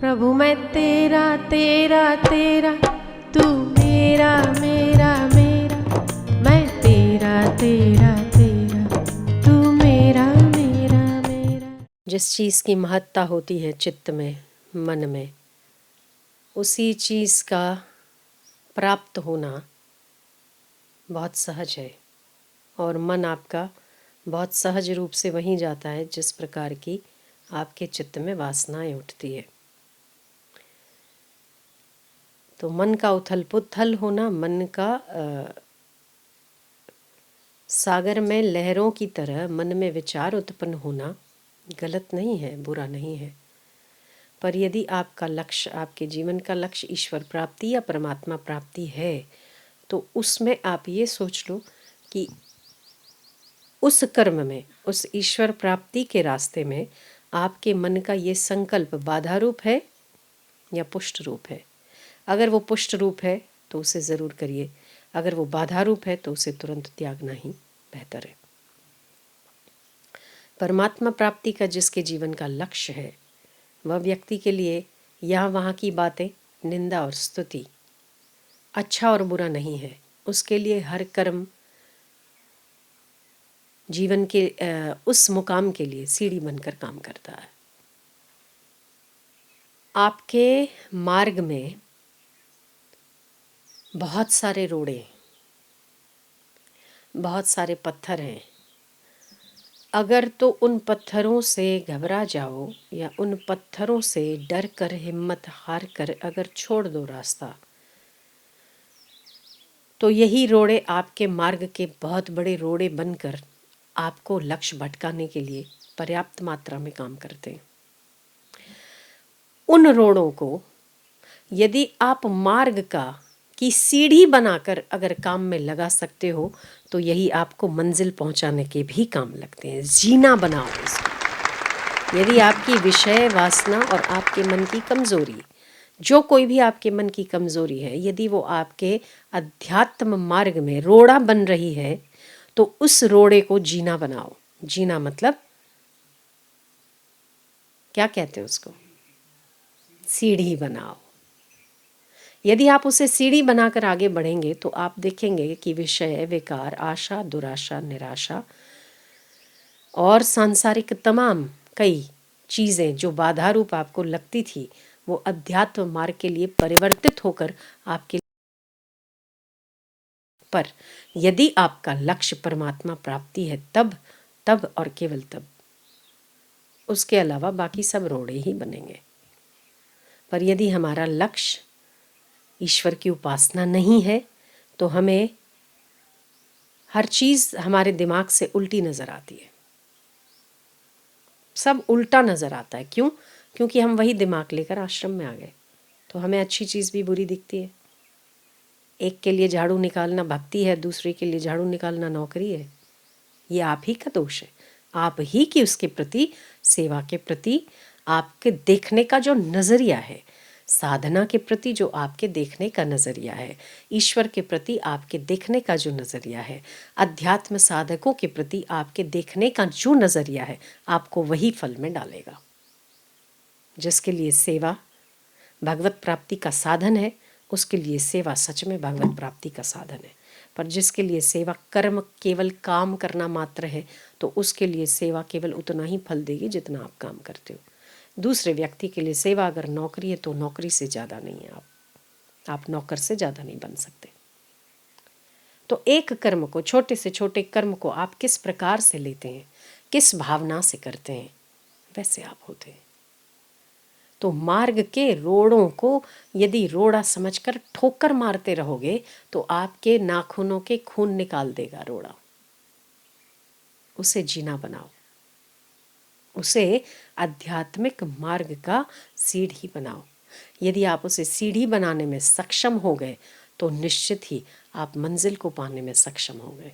प्रभु मैं तेरा तेरा तेरा, तू मेरा मेरा मेरा, मैं तेरा तेरा तेरा, तू मेरा मेरा मेरा। जिस चीज़ की महत्ता होती है चित्त में, मन में, उसी चीज़ का प्राप्त होना बहुत सहज है और मन आपका बहुत सहज रूप से वहीं जाता है जिस प्रकार की आपके चित्त में वासनाएं उठती है। तो मन का उथल पुथल होना, मन का सागर में लहरों की तरह मन में विचार उत्पन्न होना गलत नहीं है, बुरा नहीं है। पर यदि आपका लक्ष्य, आपके जीवन का लक्ष्य ईश्वर प्राप्ति या परमात्मा प्राप्ति है, तो उसमें आप ये सोच लो कि उस कर्म में, उस ईश्वर प्राप्ति के रास्ते में आपके मन का ये संकल्प बाधा रूप है या पुष्ट रूप है। अगर वो पुष्ट रूप है तो उसे ज़रूर करिए, अगर वो बाधा रूप है तो उसे तुरंत त्यागना ही बेहतर है। परमात्मा प्राप्ति का जिसके जीवन का लक्ष्य है, वह व्यक्ति के लिए यहाँ वहाँ की बातें, निंदा और स्तुति अच्छा और बुरा नहीं है। उसके लिए हर कर्म जीवन के उस मुकाम के लिए सीढ़ी बनकर काम करता है। आपके मार्ग में बहुत सारे रोड़े, बहुत सारे पत्थर हैं। अगर तो उन पत्थरों से घबरा जाओ या उन पत्थरों से डर कर, हिम्मत हार कर अगर छोड़ दो रास्ता, तो यही रोड़े आपके मार्ग के बहुत बड़े रोड़े बनकर आपको लक्ष्य भटकाने के लिए पर्याप्त मात्रा में काम करते हैं। उन रोड़ों को यदि आप मार्ग की सीढ़ी बनाकर अगर काम में लगा सकते हो, तो यही आपको मंजिल पहुंचाने के भी काम लगते हैं। जीना बनाओ इसको। यदि आपकी विषय वासना और आपके मन की कमजोरी, जो कोई भी आपके मन की कमजोरी है, यदि वो आपके अध्यात्म मार्ग में रोड़ा बन रही है, तो उस रोड़े को जीना बनाओ। जीना मतलब क्या कहते हैं उसको? सीढ़ी बनाओ। यदि आप उसे सीढ़ी बनाकर आगे बढ़ेंगे तो आप देखेंगे कि विषय, विकार, आशा, दुराशा, निराशा और सांसारिक तमाम कई चीज़ें जो बाधा रूप आपको लगती थी, वो अध्यात्म मार्ग के लिए परिवर्तित होकर आपके। पर यदि आपका लक्ष्य परमात्मा प्राप्ति है, तब और केवल तब, उसके अलावा बाकी सब रोड़े ही बनेंगे। पर यदि हमारा लक्ष्य ईश्वर की उपासना नहीं है, तो हमें हर चीज़ हमारे दिमाग से उल्टी नज़र आती है। सब उल्टा नज़र आता है। क्यों? क्योंकि हम वही दिमाग लेकर आश्रम में आ गए, तो हमें अच्छी चीज़ भी बुरी दिखती है। एक के लिए झाड़ू निकालना भक्ति है, दूसरे के लिए झाड़ू निकालना नौकरी है। ये आप ही का दोष है, आप ही की उसके प्रति, सेवा के प्रति आपके देखने का जो नज़रिया है, साधना के प्रति जो आपके देखने का नज़रिया है, ईश्वर के प्रति आपके देखने का जो नज़रिया है, अध्यात्म साधकों के प्रति आपके देखने का जो नज़रिया है, आपको वही फल में डालेगा। जिसके लिए सेवा भगवत प्राप्ति का साधन है, उसके लिए सेवा सच में भगवत प्राप्ति का साधन है। पर जिसके लिए सेवा कर्म, केवल काम करना मात्र है, तो उसके लिए सेवा केवल उतना ही फल देगी जितना आप काम करते हो। दूसरे व्यक्ति के लिए सेवा अगर नौकरी है, तो नौकरी से ज़्यादा नहीं है आप नौकर से ज़्यादा नहीं बन सकते। तो एक कर्म को, छोटे से छोटे कर्म को आप किस प्रकार से लेते हैं, किस भावना से करते हैं, वैसे आप होते हैं। तो मार्ग के रोड़ों को यदि रोड़ा समझकर ठोकर मारते रहोगे, तो आपके नाखूनों के खून निकाल देगा रोड़ा। उसे जीना बनाओ, उसे आध्यात्मिक मार्ग का सीढ़ी बनाओ। यदि आप उसे सीढ़ी बनाने में सक्षम हो गए, तो निश्चित ही आप मंजिल को पाने में सक्षम हो गए।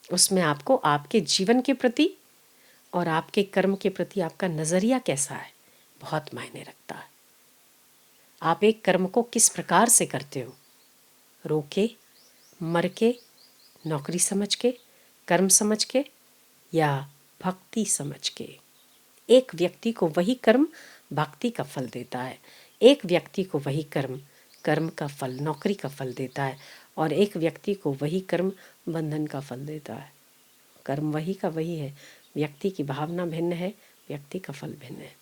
उसमें आपको आपके जीवन के प्रति और आपके कर्म के प्रति आपका नज़रिया कैसा है, बहुत मायने रखता है। आप एक कर्म को किस प्रकार से करते हो, रो के, मर के, नौकरी समझ के, कर्म समझ के, या भक्ति समझ के। एक व्यक्ति को वही कर्म भक्ति का फल देता है, एक व्यक्ति को वही कर्म कर्म का फल नौकरी का फल देता है, और एक व्यक्ति को वही कर्म बंधन का फल देता है। कर्म वही का वही है, व्यक्ति की भावना भिन्न है, व्यक्ति का फल भिन्न है।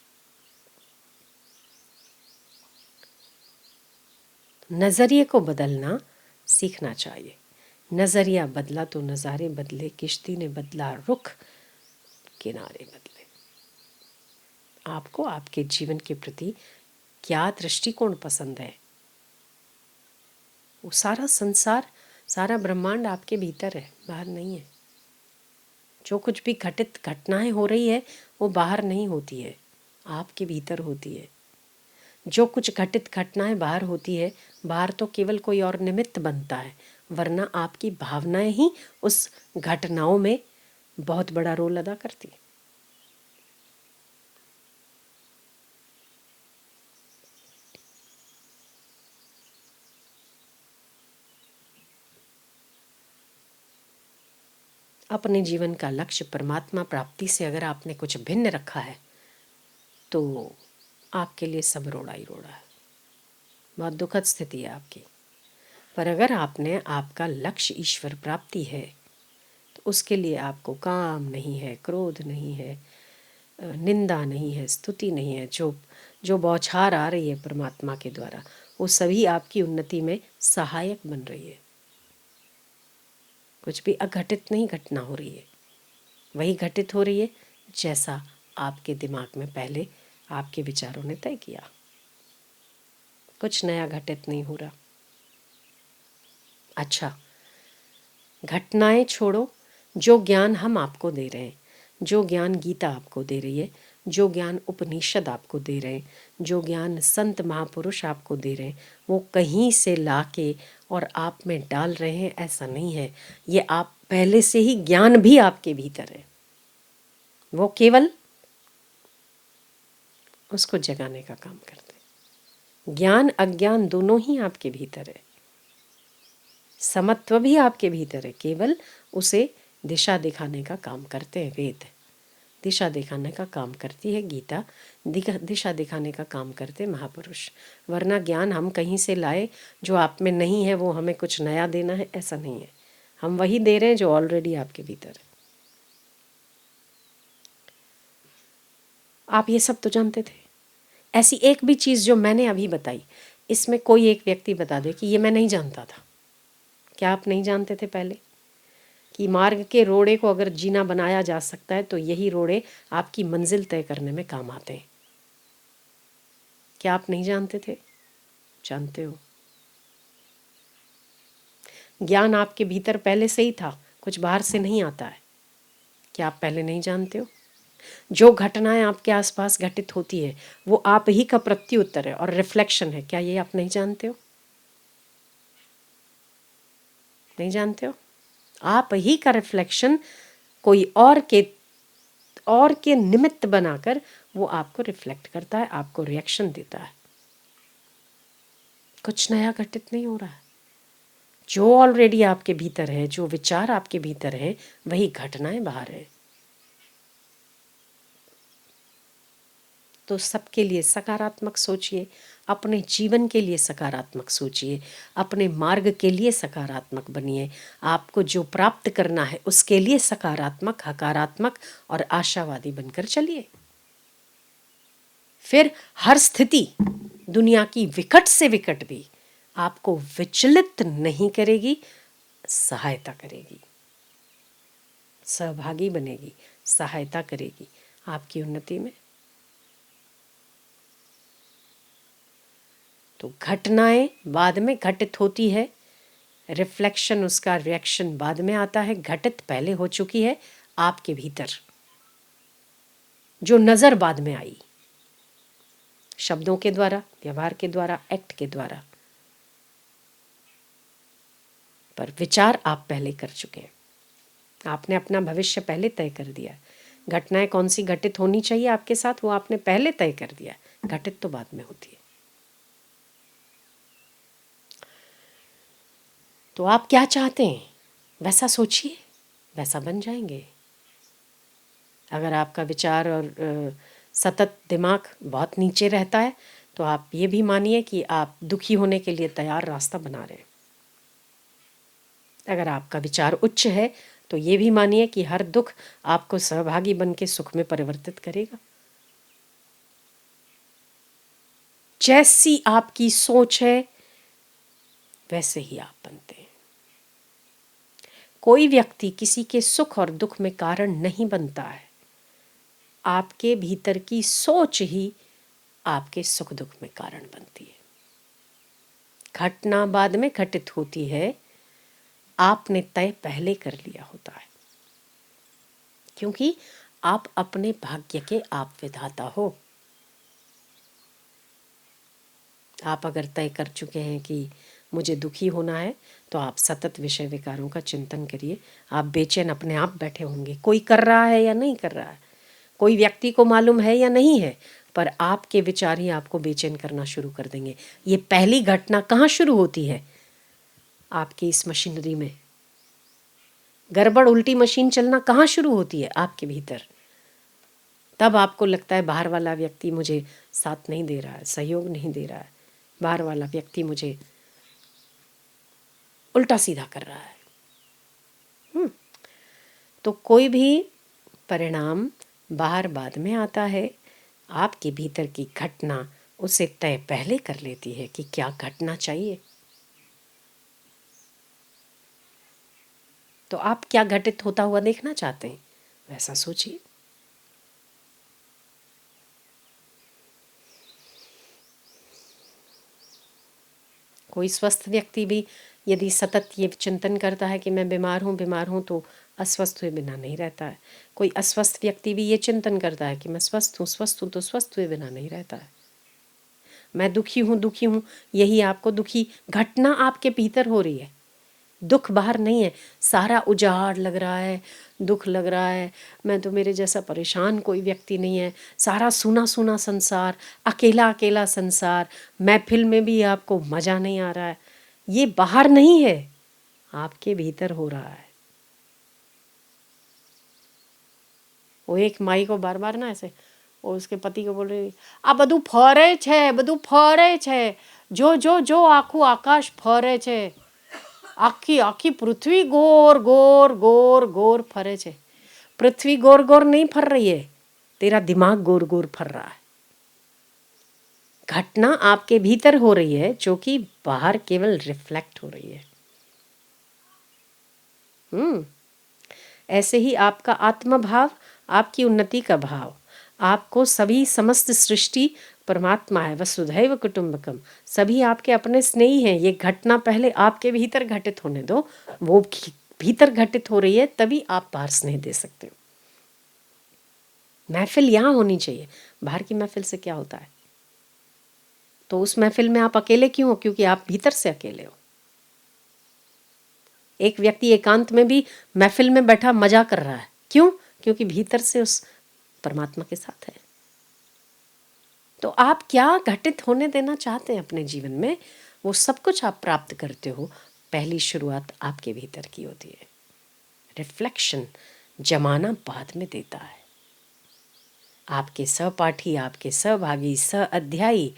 नज़रिए को बदलना सीखना चाहिए। नज़रिया बदला तो नज़ारे बदले, किश्ती ने बदला रुख, किनारे बदले। आपको आपके जीवन के प्रति क्या दृष्टिकोण पसंद है? वो सारा संसार, सारा ब्रह्मांड आपके भीतर है, बाहर नहीं है। जो कुछ भी घटित घटनाएं हो रही है वो बाहर नहीं होती है, आपके भीतर होती है। जो कुछ घटित घटनाएं बाहर होती है, बाहर तो केवल कोई और निमित्त बनता है, वरना आपकी भावनाएं ही उस घटनाओं में बहुत बड़ा रोल अदा करती है। अपने जीवन का लक्ष्य परमात्मा प्राप्ति से अगर आपने कुछ भिन्न रखा है तो आपके लिए सब रोड़ा ही रोड़ा है, बहुत दुखद स्थिति है आपकी। पर अगर आपने आपका लक्ष्य ईश्वर प्राप्ति है तो उसके लिए आपको काम नहीं है, क्रोध नहीं है, निंदा नहीं है, स्तुति नहीं है। जो बौछार आ रही है परमात्मा के द्वारा वो सभी आपकी उन्नति में सहायक बन रही है। कुछ भी अघटित नहीं घटना हो रही है, वही घटित हो रही है जैसा आपके दिमाग में पहले आपके विचारों ने तय किया। कुछ नया घटित नहीं हो रहा। अच्छा, घटनाएं छोड़ो, जो ज्ञान हम आपको दे रहे हैं, जो ज्ञान गीता आपको दे रही है, जो ज्ञान उपनिषद आपको दे रहे हैं, जो ज्ञान संत महापुरुष आपको दे रहे हैं, वो कहीं से लाके और आप में डाल रहे हैं ऐसा नहीं है। ये आप पहले से ही ज्ञान भी आपके भीतर है, वो केवल उसको जगाने का काम करते हैं। ज्ञान अज्ञान दोनों ही आपके भीतर है, समत्व भी आपके भीतर है, केवल उसे दिशा दिखाने का काम करते हैं वेद, दिशा दिखाने का काम करती है गीता, दिशा दिखाने का काम करते महापुरुष। वरना ज्ञान हम कहीं से लाए जो आप में नहीं है, वो हमें कुछ नया देना है, ऐसा नहीं है। हम वही दे रहे हैं जो ऑलरेडी आपके भीतर है। आप ये सब तो जानते थे। ऐसी एक भी चीज़ जो मैंने अभी बताई, इसमें कोई एक व्यक्ति बता दे कि ये मैं नहीं जानता था। क्या आप नहीं जानते थे पहले कि मार्ग के रोड़े को अगर जीना बनाया जा सकता है तो यही रोड़े आपकी मंजिल तय करने में काम आते हैं? क्या आप नहीं जानते थे? जानते हो। ज्ञान आपके भीतर पहले से ही था, कुछ बाहर से नहीं आता है। क्या आप पहले नहीं जानते हो? जो घटनाएं आपके आसपास घटित होती है वो आप ही का प्रत्युत्तर है और रिफ्लेक्शन है। क्या ये आप नहीं जानते हो? नहीं जानते हो? आप ही का रिफ्लेक्शन कोई और के निमित्त बनाकर वो आपको रिफ्लेक्ट करता है, आपको रिएक्शन देता है। कुछ नया घटित नहीं हो रहा है। जो ऑलरेडी आपके भीतर है, जो विचार आपके भीतर है, वही घटनाएं बाहर है। तो सबके लिए सकारात्मक सोचिए, अपने जीवन के लिए सकारात्मक सोचिए, अपने मार्ग के लिए सकारात्मक बनिए। आपको जो प्राप्त करना है उसके लिए सकारात्मक, हकारात्मक और आशावादी बनकर चलिए। फिर हर स्थिति दुनिया की विकट से विकट भी आपको विचलित नहीं करेगी, सहायता करेगी, सहभागी बनेगी, सहायता करेगी आपकी उन्नति में। तो घटनाएं बाद में घटित होती है, रिफ्लेक्शन उसका रिएक्शन बाद में आता है। घटित पहले हो चुकी है आपके भीतर, जो नजर बाद में आई, शब्दों के द्वारा, व्यवहार के द्वारा, एक्ट के द्वारा। पर विचार आप पहले कर चुके हैं, आपने अपना भविष्य पहले तय कर दिया। घटनाएं कौन सी घटित होनी चाहिए आपके साथ वो आपने पहले तय कर दिया, घटित तो बाद में होती है। तो आप क्या चाहते हैं वैसा सोचिए, वैसा बन जाएंगे। अगर आपका विचार और सतत दिमाग बहुत नीचे रहता है, तो आप ये भी मानिए कि आप दुखी होने के लिए तैयार रास्ता बना रहे हैं। अगर आपका विचार उच्च है तो ये भी मानिए कि हर दुख आपको सहभागी बन के सुख में परिवर्तित करेगा। जैसी आपकी सोच है वैसे ही आप बनते हैं। कोई व्यक्ति किसी के सुख और दुख में कारण नहीं बनता है। आपके भीतर की सोच ही आपके सुख दुख में कारण बनती है। घटना बाद में घटित होती है, आपने तय पहले कर लिया होता है, क्योंकि आप अपने भाग्य के आप विधाता हो। आप अगर तय कर चुके हैं कि मुझे दुखी होना है, तो आप सतत विषय विकारों का चिंतन करिए। आप बेचैन अपने आप बैठे होंगे, कोई कर रहा है या नहीं कर रहा है, कोई व्यक्ति को मालूम है या नहीं है, पर आपके विचार ही आपको बेचैन करना शुरू कर देंगे। ये पहली घटना कहाँ शुरू होती है? आपकी इस मशीनरी में। गड़बड़ उल्टी मशीन चलना कहाँ शुरू होती है? आपके भीतर। तब आपको लगता है बाहर वाला व्यक्ति मुझे साथ नहीं दे रहा है, सहयोग नहीं दे रहा है, बाहर वाला व्यक्ति मुझे उल्टा सीधा कर रहा है। तो कोई भी परिणाम बाहर बाद में आता है, आपके भीतर की घटना उसे तय पहले कर लेती है कि क्या घटना चाहिए। तो आप क्या घटित होता हुआ देखना चाहते हैं, वैसा सोचिए। कोई स्वस्थ व्यक्ति भी यदि सतत ये चिंतन करता है कि मैं बीमार हूँ, तो अस्वस्थ हुए बिना नहीं रहता है। कोई अस्वस्थ व्यक्ति भी ये चिंतन करता है कि मैं स्वस्थ हूँ, तो स्वस्थ हुए बिना नहीं रहता है। मैं दुखी हूँ, यही आपको दुखी घटना आपके भीतर हो रही है। दुख बाहर नहीं है, सारा उजाड़ लग रहा है, दुख लग रहा है, मैं तो मेरे जैसा परेशान कोई व्यक्ति नहीं है, सारा सूना सूना संसार, अकेला अकेला संसार, महफिल में भी आपको मज़ा नहीं आ रहा है। ये बाहर नहीं है, आपके भीतर हो रहा है। वो एक माई को बार बार ना ऐसे, वो उसके पति को बोल रही, आ બધું ફરે છે, जो जो जो आखू आकाश फरे છે, आखी आखी पृथ्वी गोर गोर गोर गोर फरे छे। पृथ्वी गोर गोर नहीं फर रही है, तेरा दिमाग गोर गोर फर रहा है। घटना आपके भीतर हो रही है, जो कि बाहर केवल रिफ्लेक्ट हो रही है। ऐसे ही आपका आत्मभाव, आपकी उन्नति का भाव, आपको सभी समस्त सृष्टि परमात्मा है, वसुधैव कुटुंबकम, सभी आपके अपने स्नेही हैं। ये घटना पहले आपके भीतर घटित होने दो, वो भीतर घटित हो रही है, तभी आप बाहर स्नेह दे सकते हो। महफिल यहाँ होनी चाहिए, बाहर की महफिल से क्या होता है? तो उस महफिल में आप अकेले क्यों हो? क्योंकि आप भीतर से अकेले हो। एक व्यक्ति एकांत में भी महफिल में बैठा मजा कर रहा है, क्यों? क्योंकि भीतर से उस परमात्मा के साथ है। तो आप क्या घटित होने देना चाहते हैं अपने जीवन में, वो सब कुछ आप प्राप्त करते हो। पहली शुरुआत आपके भीतर की होती है। रिफ्लेक्शन जमाना बाद में देता है। आपके सहपाठी, आपके सहभागी, सह अध्यायी,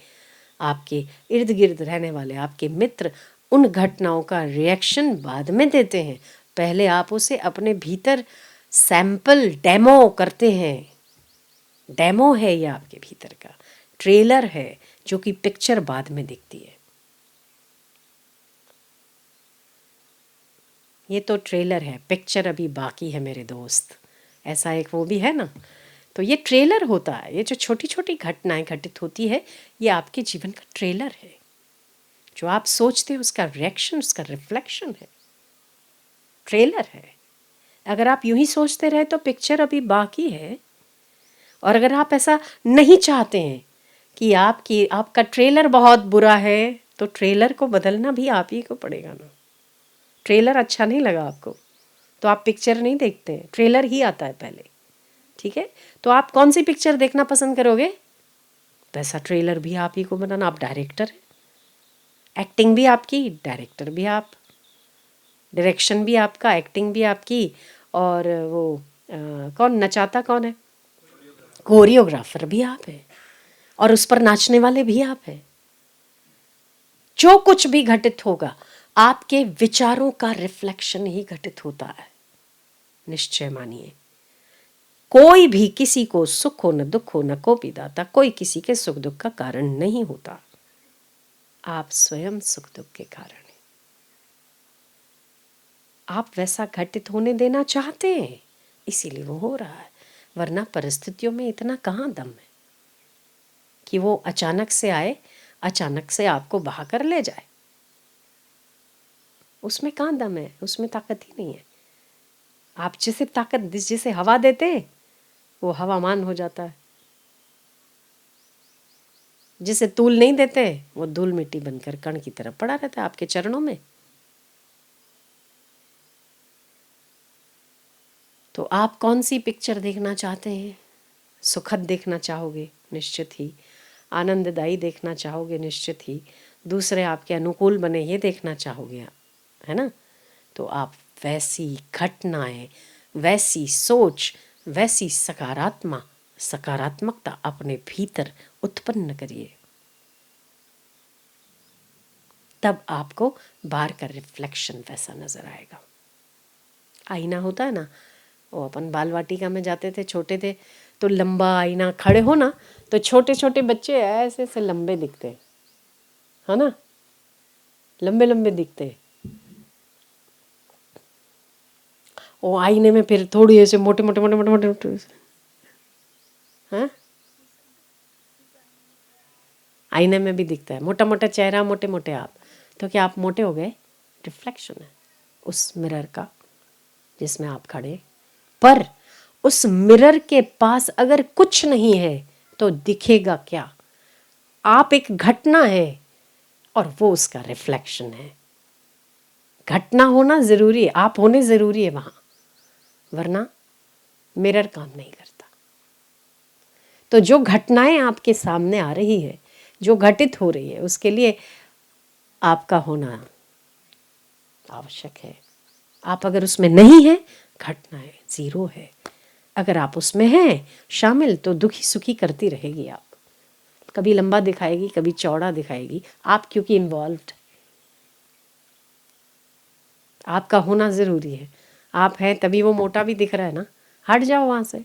आपके इर्द गिर्द रहने वाले आपके मित्र उन घटनाओं का रिएक्शन बाद में देते हैं। पहले आप उसे अपने भीतर सैंपल डेमो करते हैं। डेमो है ये आपके भीतर का, ट्रेलर है, जो कि पिक्चर बाद में दिखती है। ये तो ट्रेलर है, पिक्चर अभी बाकी है मेरे दोस्त, ऐसा एक वो भी है ना। तो ये ट्रेलर होता है। ये जो छोटी छोटी घटनाएं घटित होती है, ये आपके जीवन का ट्रेलर है। जो आप सोचते हो उसका रिएक्शन, उसका रिफ्लेक्शन है, ट्रेलर है। अगर आप यूं ही सोचते रहे तो पिक्चर अभी बाकी है। और अगर आप ऐसा नहीं चाहते हैं कि आपका ट्रेलर बहुत बुरा है, तो ट्रेलर को बदलना भी आप ही को पड़ेगा ना। ट्रेलर अच्छा नहीं लगा आपको तो आप पिक्चर नहीं देखते हैं, ट्रेलर ही आता है पहले। ठीक है, तो आप कौन सी पिक्चर देखना पसंद करोगे? वैसा ट्रेलर भी आप ही को बनाना। आप डायरेक्टर हैं, एक्टिंग भी आपकी, डायरेक्टर भी आप, डायरेक्शन भी आपका, एक्टिंग भी आपकी। और वो कौन नचाता कौन है? कोरियोग्राफर भी आप हैं और उस पर नाचने वाले भी आप हैं। जो कुछ भी घटित होगा आपके विचारों का रिफ्लेक्शन ही घटित होता है। निश्चय मानिए, कोई भी किसी को सुख हो न दुख हो न को भी दाता, कोई किसी के सुख दुख का कारण नहीं होता। आप स्वयं सुख दुख के कारण हैं। आप वैसा घटित होने देना चाहते हैं, इसीलिए वो हो रहा है। वरना परिस्थितियों में इतना कहाँ दम है कि वो अचानक से आए, अचानक से आपको बहा कर ले जाए। उसमें कहाँ दम है, उसमें ताकत ही नहीं है। आप जिसे हवा देते वो हवामान हो जाता है, जिसे तूल नहीं देते वो धूल मिट्टी बनकर कण की तरह पड़ा रहता है आपके चरणों में। तो आप कौन सी पिक्चर देखना चाहते हैं? सुखद देखना चाहोगे निश्चित ही, आनंददायी देखना चाहोगे निश्चित ही, दूसरे आपके अनुकूल बने ये देखना चाहोगे, है ना? तो आप वैसी घटनाएं, वैसी सोच, वैसी सकारात्मकता अपने भीतर उत्पन्न करिए। तब आपको बाहर का रिफ्लेक्शन वैसा नजर आएगा। आईना होता है ना, वो अपन बाल वाटिका में जाते थे, छोटे थे तो लंबा आईना, खड़े हो ना तो छोटे छोटे बच्चे ऐसे ऐसे लंबे दिखते हैं, है ना? लंबे लंबे दिखते हैं। वो आईने में फिर थोड़ी ऐसे मोटे मोटे मोटे मोटे मोटे मोटे, हाँ, आईने में भी दिखता है मोटा मोटा चेहरा, मोटे मोटे आप। तो क्या आप मोटे हो गए? रिफ्लेक्शन है उस मिरर का जिसमें आप खड़े। पर उस मिरर के पास अगर कुछ नहीं है तो दिखेगा क्या? आप एक घटना है और वो उसका रिफ्लेक्शन है। घटना होना जरूरी है, आप होने जरूरी है वहां, वरना मिरर काम नहीं करता। तो जो घटनाएं आपके सामने आ रही है, जो घटित हो रही है, उसके लिए आपका होना आवश्यक है। आप अगर उसमें नहीं है, घटनाएं जीरो है। अगर आप उसमें हैं शामिल तो दुखी सुखी करती रहेगी आप, कभी लंबा दिखाएगी, कभी चौड़ा दिखाएगी, आप क्योंकि इन्वॉल्व्ड। आपका होना ज़रूरी है। आप हैं तभी वो मोटा भी दिख रहा है ना। हट जाओ वहाँ से,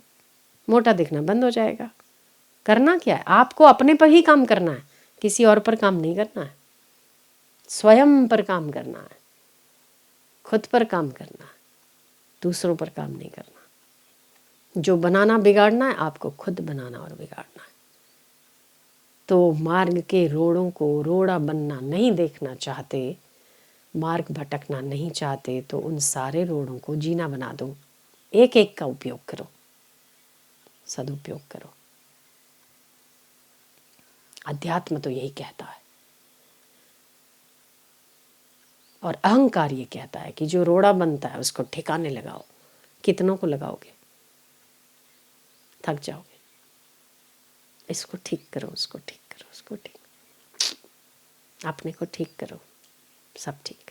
मोटा दिखना बंद हो जाएगा। करना क्या है? आपको अपने पर ही काम करना है, किसी और पर काम नहीं करना है। स्वयं पर काम करना है, खुद पर काम करना है, दूसरों पर काम नहीं करना। जो बनाना बिगाड़ना है आपको खुद बनाना और बिगाड़ना है। तो मार्ग के रोड़ों को रोड़ा बनना नहीं देखना चाहते, मार्ग भटकना नहीं चाहते, तो उन सारे रोड़ों को जीना बना दो। एक एक का उपयोग करो, सदुपयोग करो। अध्यात्म तो यही कहता है। और अहंकार ये कहता है कि जो रोड़ा बनता है उसको ठिकाने लगाओ। कितनों को लगाओगे? थक जाओगे। इसको ठीक करो, उसको ठीक करो, उसको ठीक, अपने को ठीक करो, सब ठीक।